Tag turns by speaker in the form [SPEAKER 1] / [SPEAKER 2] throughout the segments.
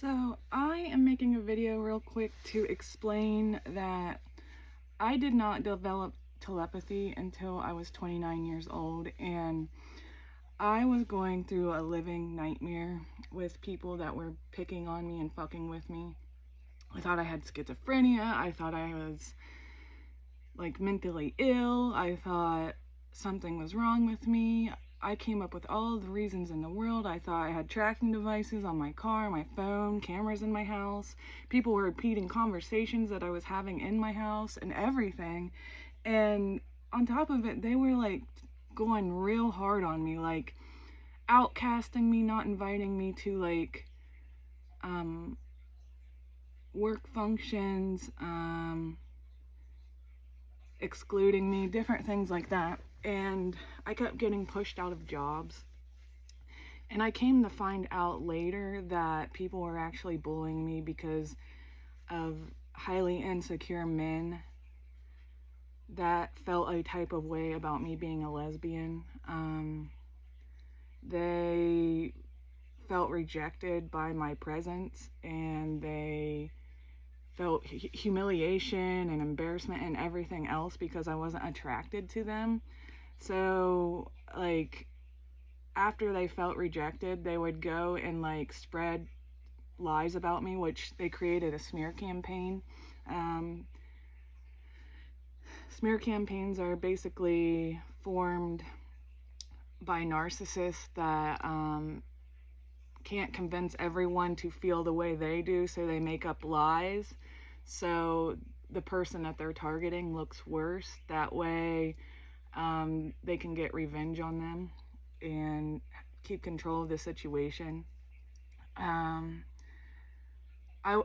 [SPEAKER 1] So I am making a video real quick to explain that I did not develop telepathy until I was 29 years old, and I was going through a living nightmare with people that were picking on me and fucking with me. I thought I had schizophrenia. I thought I was like mentally ill. I thought something was wrong with me. I came up with all the reasons in the world. I thought I had tracking devices on my car, my phone, cameras in my house. People were repeating conversations that I was having in my house and everything. And on top of it, they were like going real hard on me, like outcasting me, not inviting me to like work functions, excluding me, different things like that. And I kept getting pushed out of jobs. And I came to find out later that people were actually bullying me because of highly insecure men that felt a type of way about me being a lesbian. They felt rejected by my presence, and they felt humiliation and embarrassment and everything else because I wasn't attracted to them. So, like, after they felt rejected, they would go and, like, spread lies about me, which they created a smear campaign. Smear campaigns are basically formed by narcissists that can't convince everyone to feel the way they do, so they make up lies. So the person that they're targeting looks worse. That way, they can get revenge on them and keep control of the situation. I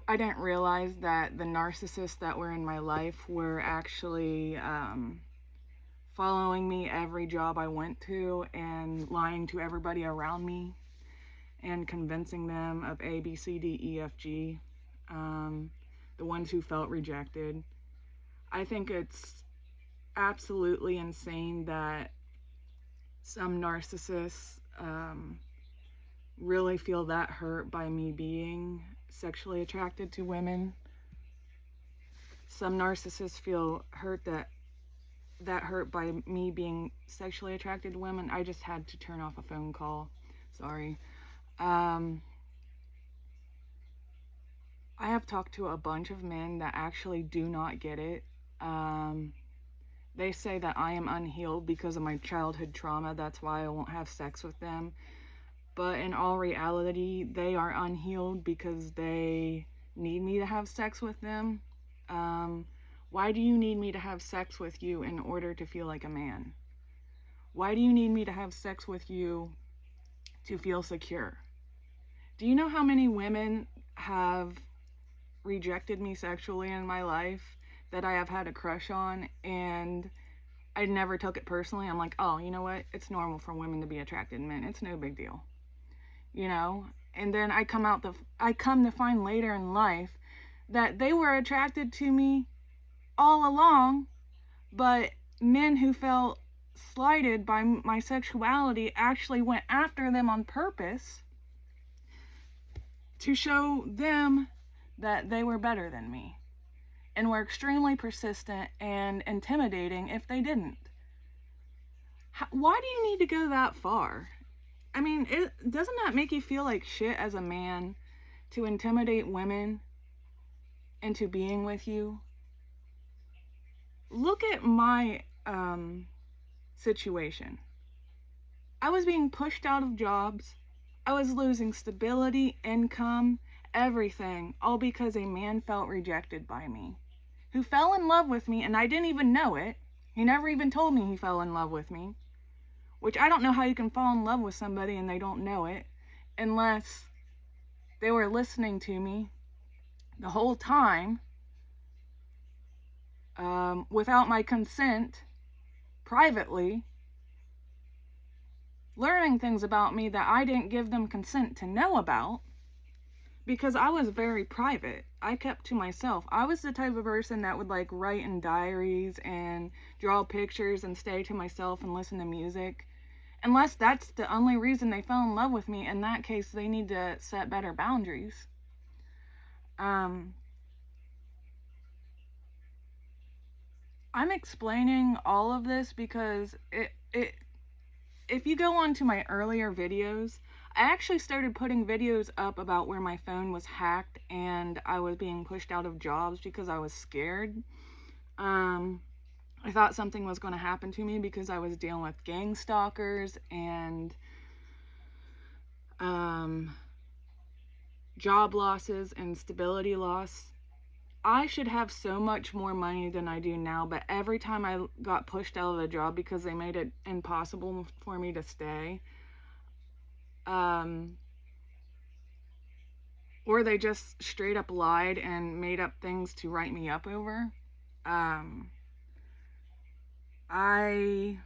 [SPEAKER 1] didn't realize that the narcissists that were in my life were actually following me every job I went to and lying to everybody around me and convincing them of A, B, C, D, E, F, G, the ones who felt rejected. I think it's absolutely insane that some narcissists really feel that hurt by me being sexually attracted to women. Some narcissists feel that hurt by me being sexually attracted to women. I just had to turn off a phone call. Sorry. I have talked to a bunch of men that actually do not get it. They say that I am unhealed because of my childhood trauma. That's why I won't have sex with them. But in all reality, they are unhealed because they need me to have sex with them. Why do you need me to have sex with you in order to feel like a man? Why do you need me to have sex with you to feel secure? Do you know how many women have rejected me sexually in my life that I have had a crush on, and I never took it personally? I'm like, oh, you know what? It's normal for women to be attracted to men. It's no big deal. You know? And then I come to find later in life that they were attracted to me all along, but men who felt slighted by my sexuality actually went after them on purpose to show them that they were better than me, and were extremely persistent and intimidating if they didn't. Why do you need to go that far? I mean, doesn't that make you feel like shit as a man to intimidate women into being with you? Look at my situation. I was being pushed out of jobs. I was losing stability, income, everything, all because a man felt rejected by me, who fell in love with me, and I didn't even know it. He never even told me he fell in love with me, which I don't know how you can fall in love with somebody and they don't know it, unless they were listening to me the whole time, without my consent, privately, learning things about me that I didn't give them consent to know about, because I was very private. I kept to myself. I was the type of person that would like write in diaries and draw pictures and stay to myself and listen to music. Unless that's the only reason they fell in love with me, in that case, they need to set better boundaries. I'm explaining all of this because if you go on to my earlier videos, I actually started putting videos up about where my phone was hacked and I was being pushed out of jobs because I was scared. I thought something was going to happen to me because I was dealing with gang stalkers and job losses and stability loss. I should have so much more money than I do now, but every time I got pushed out of a job because they made it impossible for me to stay, or they just straight up lied and made up things to write me up over, I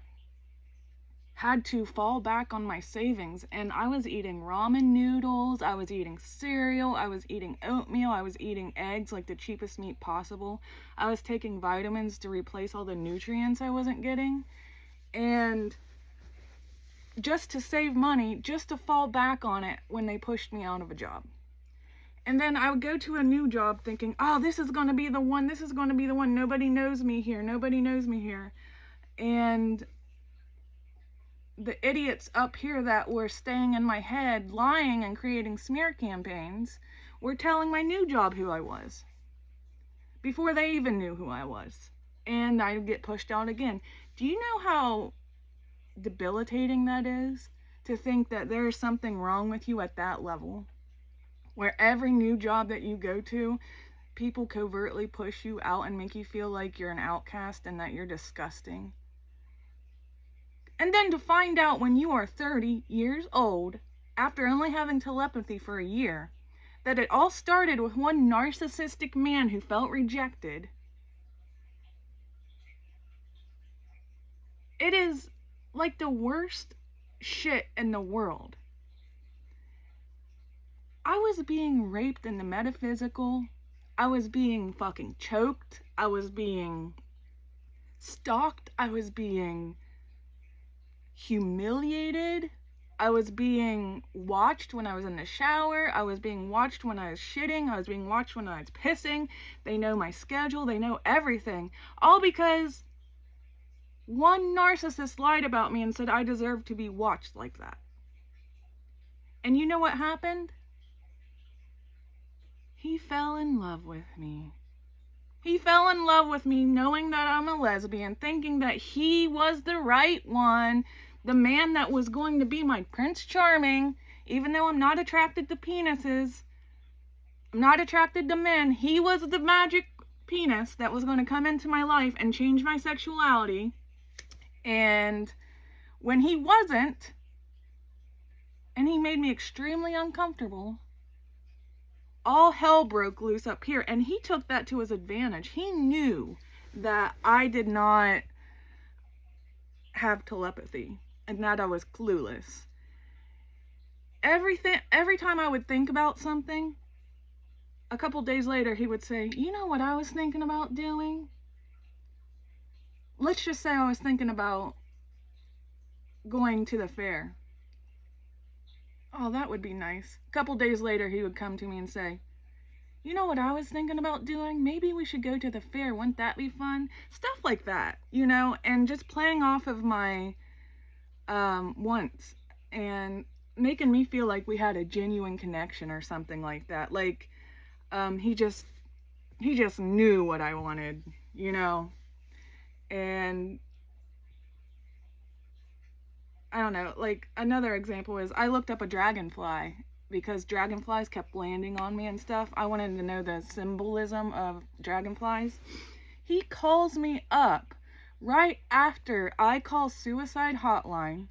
[SPEAKER 1] had to fall back on my savings, and I was eating ramen noodles, I was eating cereal, I was eating oatmeal, I was eating eggs, like the cheapest meat possible. I was taking vitamins to replace all the nutrients I wasn't getting, and just to save money, just to fall back on it when they pushed me out of a job. And then I would go to a new job thinking, oh, this is going to be the one, this is going to be the one, nobody knows me here, nobody knows me here. And the idiots up here that were staying in my head, lying and creating smear campaigns, were telling my new job who I was before they even knew who I was. And I'd get pushed out again. Do you know how debilitating that is? To think that there's something wrong with you at that level, where every new job that you go to, people covertly push you out and make you feel like you're an outcast and that you're disgusting. And then to find out when you are 30 years old, after only having telepathy for a year, that it all started with one narcissistic man who felt rejected. It is like the worst shit in the world. I was being raped in the metaphysical. I was being fucking choked. I was being stalked. I was being humiliated. I was being watched when I was in the shower. I was being watched when I was shitting. I was being watched when I was pissing. They know my schedule. They know everything. All because one narcissist lied about me and said I deserved to be watched like that. And you know what happened? He fell in love with me. He fell in love with me knowing that I'm a lesbian, thinking that he was the right one, the man that was going to be my Prince Charming, even though I'm not attracted to penises. I'm not attracted to men. He was the magic penis that was going to come into my life and change my sexuality. And when he wasn't, and he made me extremely uncomfortable, all hell broke loose up here, and he took that to his advantage. He knew that I did not have telepathy and that I was clueless. Every time I would think about something, a couple days later he would say, you know what I was thinking about doing? Let's just say I was thinking about going to the fair. Oh, that would be nice. A couple days later, he would come to me and say, you know what I was thinking about doing? Maybe we should go to the fair. Wouldn't that be fun? Stuff like that, you know, and just playing off of my wants and making me feel like we had a genuine connection or something like that. Like, he just knew what I wanted, you know, and I don't know, like another example is I looked up a dragonfly because dragonflies kept landing on me and stuff. I wanted to know the symbolism of dragonflies. He calls me up right after I call suicide hotline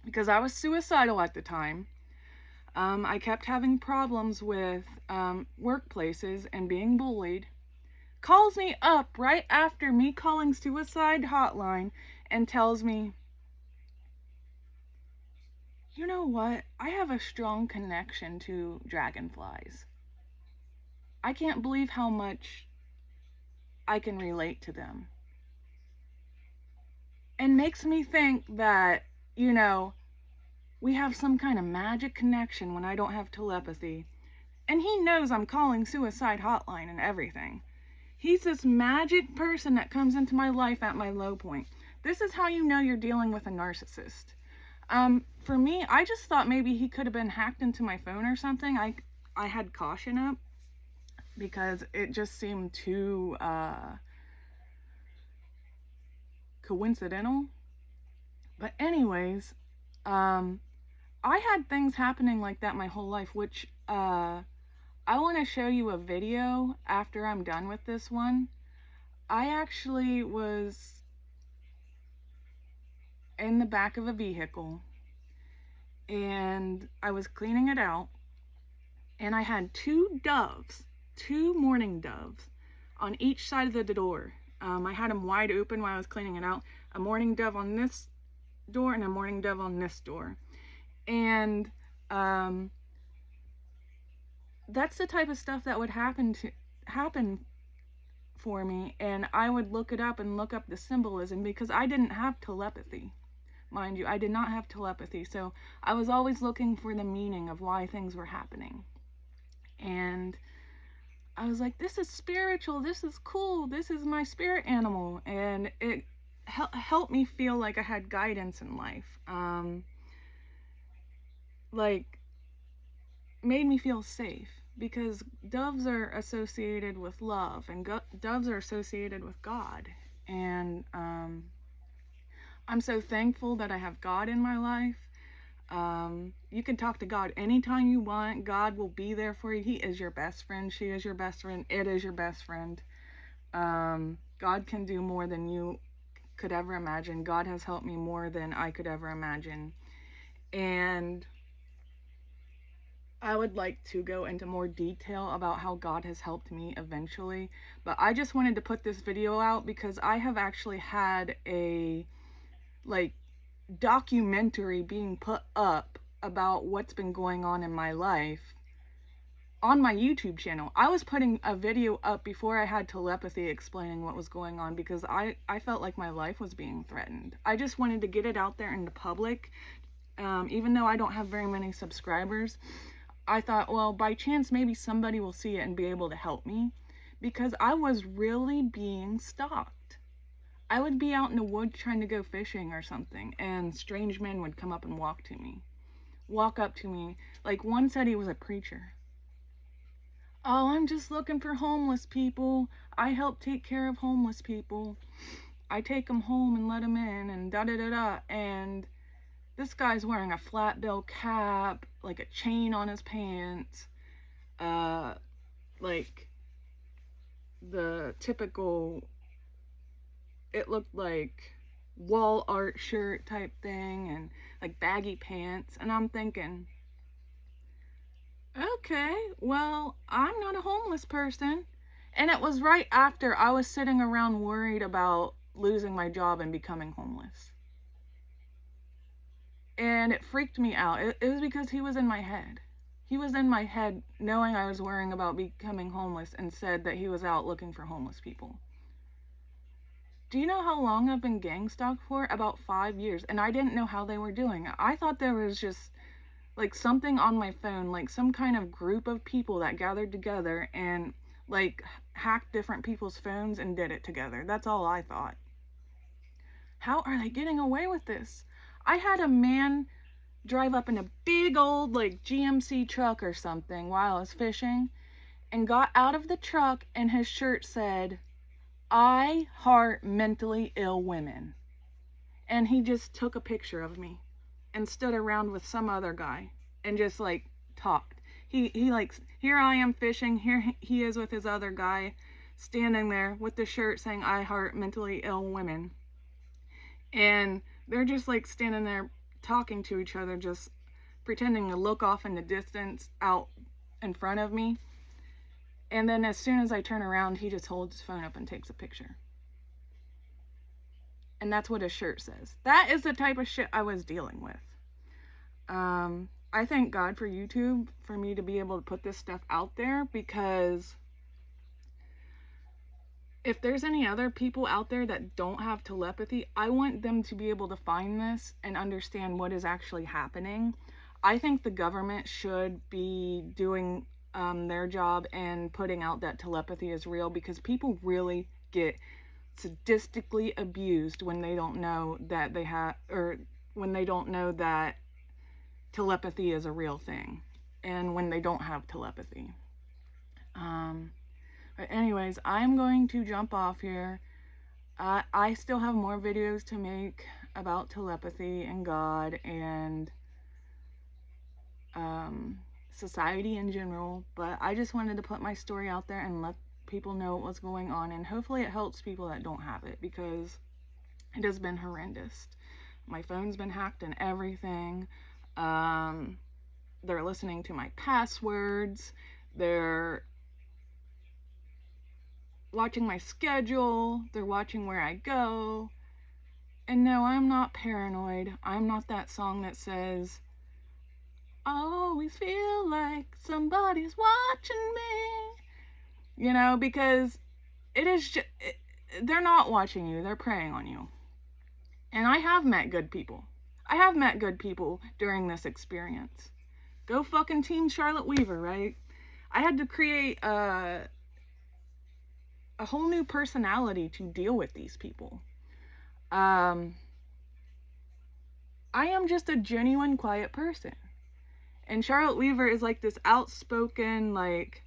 [SPEAKER 1] because I was suicidal at the time. I kept having problems with workplaces and being bullied. Calls me up right after me calling suicide hotline and tells me, you know what? I have a strong connection to dragonflies. I can't believe how much I can relate to them. And makes me think that, you know, we have some kind of magic connection when I don't have telepathy. And he knows I'm calling suicide hotline and everything. He's this magic person that comes into my life at my low point. This is how you know you're dealing with a narcissist. For me, I just thought maybe he could have been hacked into my phone or something. I had caution up because it just seemed too coincidental. But anyways, I had things happening like that my whole life, which I want to show you a video after I'm done with this one. I actually was in the back of a vehicle and I was cleaning it out, and I had two morning doves on each side of the door. I had them wide open while I was cleaning it out. A morning dove on this door and a morning dove on this door. And that's the type of stuff that would happen for me, and I would look it up and look up the symbolism because I didn't have telepathy. Mind you, I did not have telepathy, so I was always looking for the meaning of why things were happening. And I was like, this is spiritual, this is cool, this is my spirit animal, and it helped me feel like I had guidance in life. Like, made me feel safe, because doves are associated with love, and doves are associated with God. And I'm so thankful that I have God in my life. You can talk to God anytime you want. God will be there for you. He is your best friend. She is your best friend. It is your best friend. God can do more than you could ever imagine. God has helped me more than I could ever imagine. And I would like to go into more detail about how God has helped me eventually, but I just wanted to put this video out because I have actually had a documentary being put up about what's been going on in my life on my YouTube channel. I was putting a video up before I had telepathy explaining what was going on because I felt like my life was being threatened. I just wanted to get it out there in the public. Even though I don't have very many subscribers, I thought, well, by chance, maybe somebody will see it and be able to help me, because I was really being stalked. I would be out in the woods trying to go fishing or something, and strange men would come up and walk up to me. Like, one said he was a preacher. Oh, I'm just looking for homeless people. I help take care of homeless people. I take them home and let them in, and da-da-da-da. And this guy's wearing a flat bill cap, like a chain on his pants, like the typical, it looked like wall art shirt type thing, and like baggy pants. And I'm thinking, okay, well, I'm not a homeless person. And it was right after I was sitting around worried about losing my job and becoming homeless. And it freaked me out. It was because he was in my head. He was in my head knowing I was worrying about becoming homeless, and said that he was out looking for homeless people. Do you know how long I've been gang stalked for? About 5 years. And I didn't know how they were doing it. I thought there was just like something on my phone, like some kind of group of people that gathered together and like hacked different people's phones and did it together. That's all I thought. How are they getting away with this? I had a man drive up in a big old like GMC truck or something while I was fishing, and got out of the truck, and his shirt said, "I heart mentally ill women." And he just took a picture of me and stood around with some other guy and just like talked. He like, here I am fishing, here he is with his other guy standing there with the shirt saying, "I heart mentally ill women." And they're just like standing there talking to each other, just pretending to look off in the distance out in front of me. And then as soon as I turn around, he just holds his phone up and takes a picture. And that's what his shirt says. That is the type of shit I was dealing with. I thank God for YouTube for me to be able to put this stuff out there, because if there's any other people out there that don't have telepathy, I want them to be able to find this and understand what is actually happening. I think the government should be doing their job in putting out that telepathy is real, because people really get sadistically abused when they don't know that they have, or when they don't know that telepathy is a real thing, and when they don't have telepathy. But anyways, I'm going to jump off here. I still have more videos to make about telepathy and God and society in general, but I just wanted to put my story out there and let people know what's going on, and hopefully it helps people that don't have it, because it has been horrendous. My phone's been hacked and everything. They're listening to my passwords. They're watching my schedule. They're watching where I go. And no, I'm not paranoid. I'm not that song that says, I always feel like somebody's watching me. Because it is just, they're not watching you. They're preying on you. And I have met good people. I have met good people during this experience. Go fucking Team Charlotte Weaver, right? I had to create a whole new personality to deal with these people. I am just a genuine, quiet person. And Charlotte Weaver is like this outspoken, like,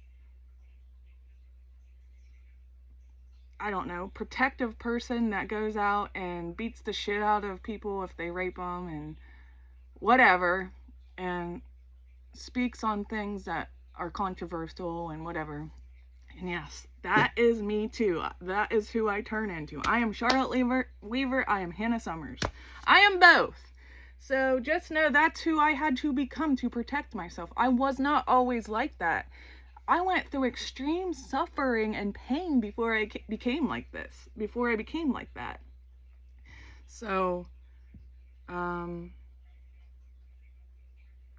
[SPEAKER 1] I don't know, protective person that goes out and beats the shit out of people if they rape them and whatever, and speaks on things that are controversial and whatever. And yes, that is me too. That is who I turn into. I am Charlotte Weaver. I am Hannah Summers. I am both. So just know that's who I had to become to protect myself. I was not always like that. I went through extreme suffering and pain before I became like this. Before I became like that. So,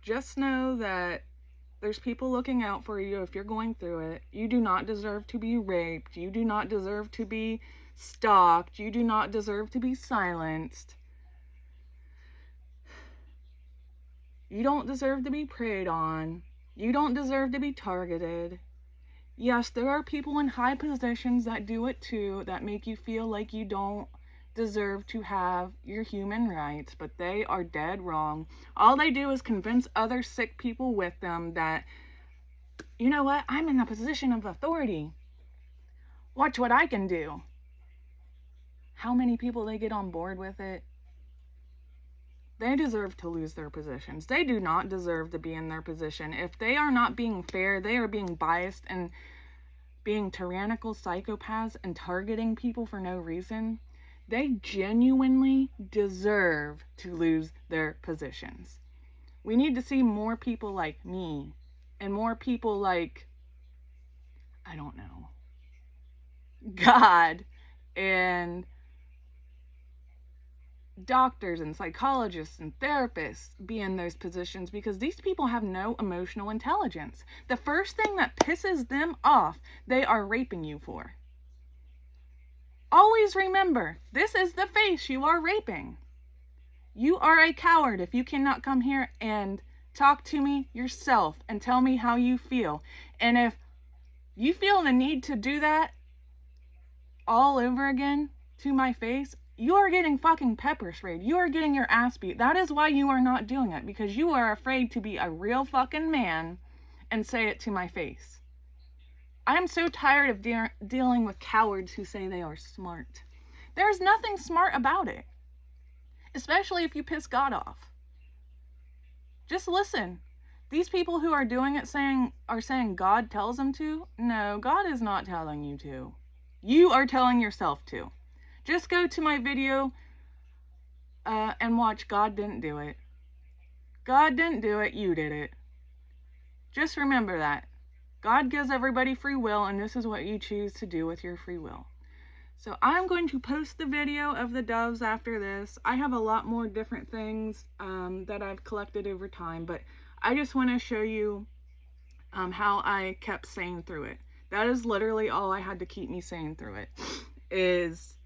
[SPEAKER 1] just know that there's people looking out for you if you're going through it. You do not deserve to be raped. You do not deserve to be stalked. You do not deserve to be silenced. You don't deserve to be preyed on. You don't deserve to be targeted. Yes, there are people in high positions that do it too, that make you feel like you don't deserve to have your human rights, but they are dead wrong. All they do is convince other sick people with them that, you know what, I'm in a position of authority. Watch what I can do. How many people they get on board with it? They deserve to lose their positions. They do not deserve to be in their position. If they are not being fair, they are being biased and being tyrannical psychopaths and targeting people for no reason. They genuinely deserve to lose their positions. We need to see more people like me and more people like, I don't know, God and doctors and psychologists and therapists be in those positions, because these people have no emotional intelligence. The first thing that pisses them off, they are raping you for. Always remember, this is the face you are raping. You are a coward if you cannot come here and talk to me yourself and tell me how you feel. And if you feel the need to do that all over again to my face, you are getting fucking pepper sprayed. You are getting your ass beat. That is why you are not doing it, because you are afraid to be a real fucking man and say it to my face. I am so tired of dealing with cowards who say they are smart. There's nothing smart about it, especially if you piss God off. Just listen. These people who are doing it are saying God tells them to. No, God is not telling you to. You are telling yourself to. Just go to my video and watch God didn't do it. God didn't do it, you did it. Just remember that. God gives everybody free will, and this is what you choose to do with your free will. So I'm going to post the video of the doves after this. I have a lot more different things that I've collected over time, but I just want to show you how I kept sane through it. That is literally all I had to keep me sane through it, is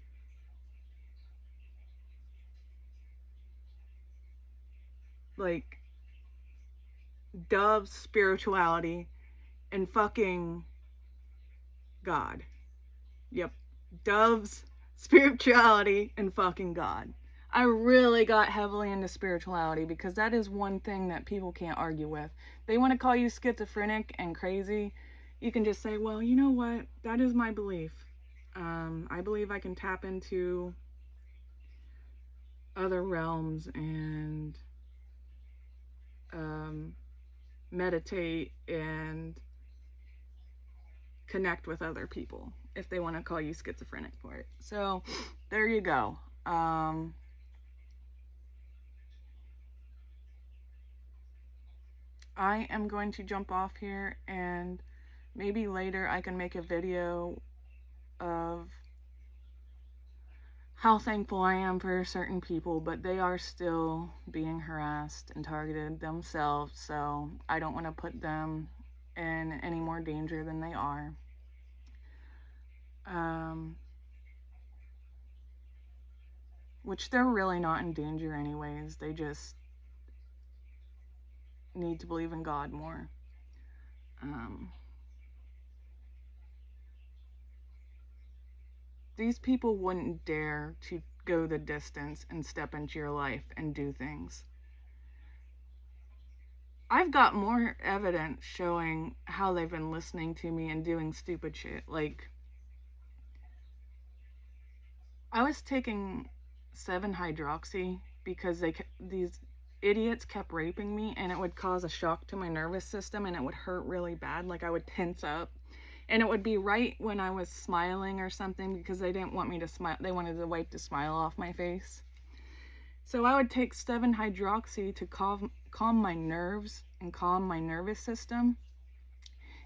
[SPEAKER 1] like dove spirituality and fucking God. Yep. Doves, spirituality, and fucking God. I really got heavily into spirituality because that is one thing that people can't argue with. They want to call you schizophrenic and crazy. You can just say, well, you know what? That is my belief. I believe I can tap into other realms and meditate and connect with other people if they want to call you schizophrenic for it. So there you go. I am going to jump off here, and maybe later I can make a video of how thankful I am for certain people, but they are still being harassed and targeted themselves, so I don't want to put them in any more danger than they are. Which they're really not in danger anyways. They just need to believe in God more. These people wouldn't dare to go the distance and step into your life and do things. I've got more evidence showing how they've been listening to me and doing stupid shit. Like, I was taking 7-hydroxy because these idiots kept raping me, and it would cause a shock to my nervous system, and it would hurt really bad. Like, I would tense up, and it would be right when I was smiling or something because they didn't want me to smile. They wanted to wipe the smile off my face. So I would take 7-hydroxy to calm my nerves and calm my nervous system.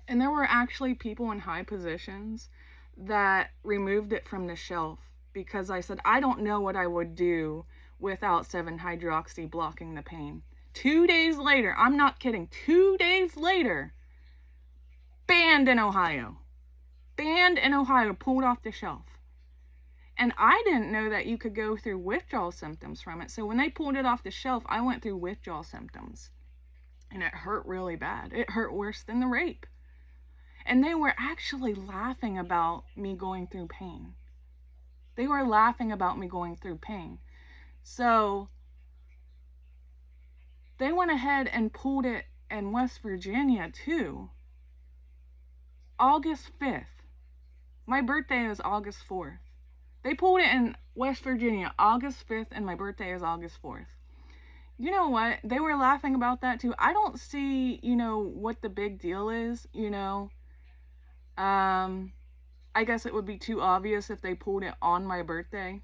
[SPEAKER 1] And there were actually people in high positions that removed it from the shelf because I said, I don't know what I would do without 7-hydroxy blocking the pain. 2 days later, I'm not kidding, 2 days later, banned in Ohio. Banned in Ohio, pulled off the shelf. And I didn't know that you could go through withdrawal symptoms from it. So when they pulled it off the shelf, I went through withdrawal symptoms. And it hurt really bad. It hurt worse than the rape. And they were actually laughing about me going through pain. They were laughing about me going through pain. So they went ahead and pulled it in West Virginia too. August 5th. My birthday is August 4th. They pulled it in West Virginia August 5th, and my birthday is August 4th. You know what? They were laughing about that too. I don't see, what the big deal is, I guess it would be too obvious if they pulled it on my birthday.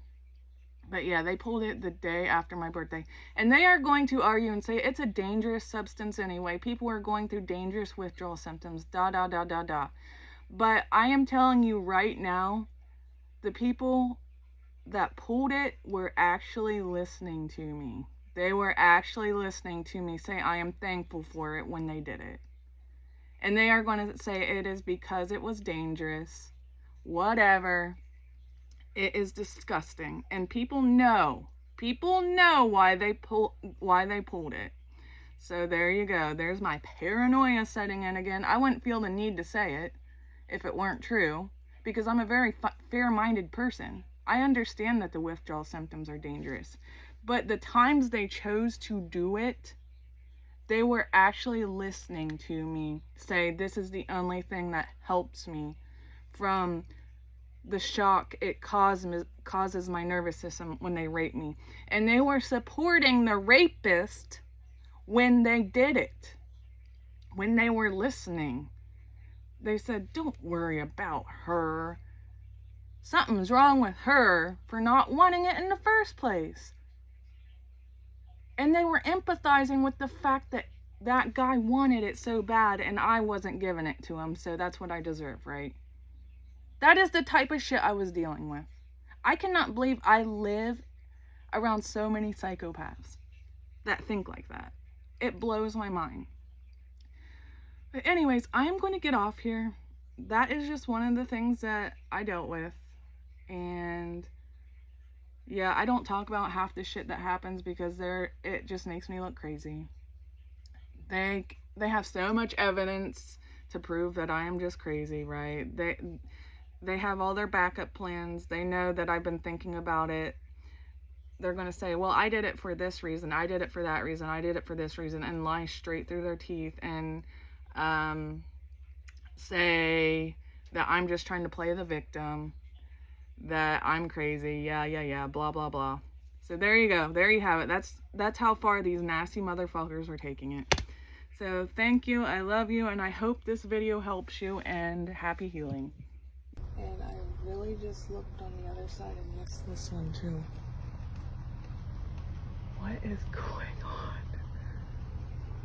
[SPEAKER 1] But yeah, they pulled it the day after my birthday. And they are going to argue and say it's a dangerous substance anyway. People are going through dangerous withdrawal symptoms, da. But I am telling you right now, the people that pulled it were actually listening to me. They were actually listening to me say I am thankful for it when they did it. And they are going to say it is because it was dangerous. Whatever. It is disgusting. And people know why they pulled it. So there you go. There's my paranoia setting in again. I wouldn't feel the need to say it if it weren't true, because I'm a very fair-minded person. I understand that the withdrawal symptoms are dangerous, but the times they chose to do it, they were actually listening to me say this is the only thing that helps me from the shock it causes my nervous system when they rape me. And they were supporting the rapist when they did it, when they were listening. They said, don't worry about her. Something's wrong with her for not wanting it in the first place. And they were empathizing with the fact that that guy wanted it so bad and I wasn't giving it to him, so that's what I deserve, right? That is the type of shit I was dealing with. I cannot believe I live around so many psychopaths that think like that. It blows my mind. But anyways, I am going to get off here. That is just one of the things that I dealt with. And yeah, I don't talk about half the shit that happens because it just makes me look crazy. They have so much evidence to prove that I am just crazy, right? They have all their backup plans. They know that I've been thinking about it. They're going to say, well, I did it for this reason, I did it for that reason, I did it for this reason, and lie straight through their teeth and say that I'm just trying to play the victim, that I'm crazy, yeah, blah, blah, blah. So there you go. There you have it. That's how far these nasty motherfuckers are taking it. So thank you. I love you, and I hope this video helps you, and happy healing. And I really just looked on the other side and missed this one too. What is going on?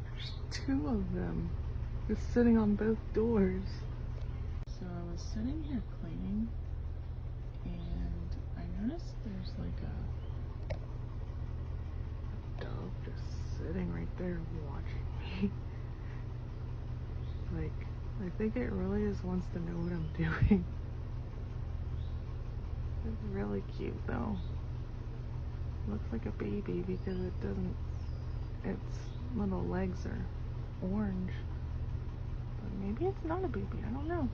[SPEAKER 1] There's two of them just sitting on both doors. So I was sitting here cleaning and I noticed there's like a dog just sitting right there watching me. Like, I think it really just wants to know what I'm doing. It's really cute though. Looks like a baby because it doesn't, its little legs are orange. But maybe it's not a baby, I don't know.